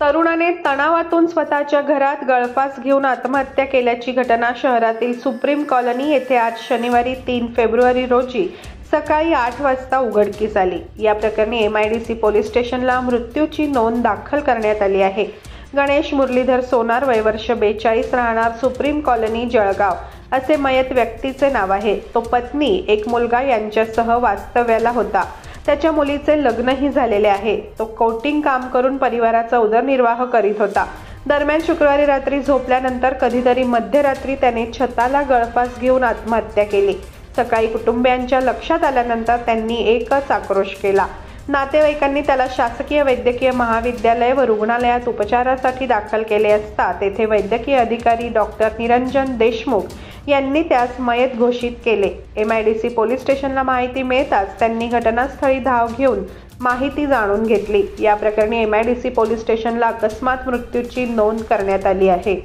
तरुणाने तणावातून स्वतःच्या घरात गळफास घेऊन आत्महत्या केल्याची घटना शहरातील सुप्रीम कॉलनी येथे आज शनिवारी 3 फेब्रुवारी रोजी सकाळी 8 वाजता उघडकीस आली। या प्रकरणी MIDC पोलीस स्टेशनला मृत्यूची नोंद दाखल करण्यात आली आहे। गणेश मुरलीधर सोनार, वय वर्ष 42, राहणार सुप्रीम कॉलनी, जळगाव असे मयत व्यक्तीचे नाव आहे। तो पत्नी, एक मुलगा यांच्यासह वास्तव्याला होता। त्याच्या मुलीचे लग्नही झालेले आहे। तो कोटिंग काम करून परिवाराचा उदरनिर्वाह करीत होता। दरम्यान शुक्रवारी रात्री झोपल्यानंतर कधीतरी मध्यरात्री त्याने छताला गळफास घेऊन आत्महत्या केली। सकाळी कुटुंबियांच्या लक्षात आल्यानंतर त्यांनी एकच आक्रोश केला। नातेवाईकांनी त्याला शासकीय वैद्यकीय महाविद्यालय व रुग्णालयात उपचारासाठी दाखल केले असता तेथे वैद्यकीय अधिकारी डॉक्टर निरंजन देशमुख यांनी त्यास मयत घोषित केले। MIDC पोलीस स्टेशनला माहिती मिळताच त्यांनी घटनास्थळी धाव घेऊन माहिती जाणून घेतली। या प्रकरणी MIDC पोलीस स्टेशनला अकस्मात मृत्यूची नोंद करण्यात आली आहे।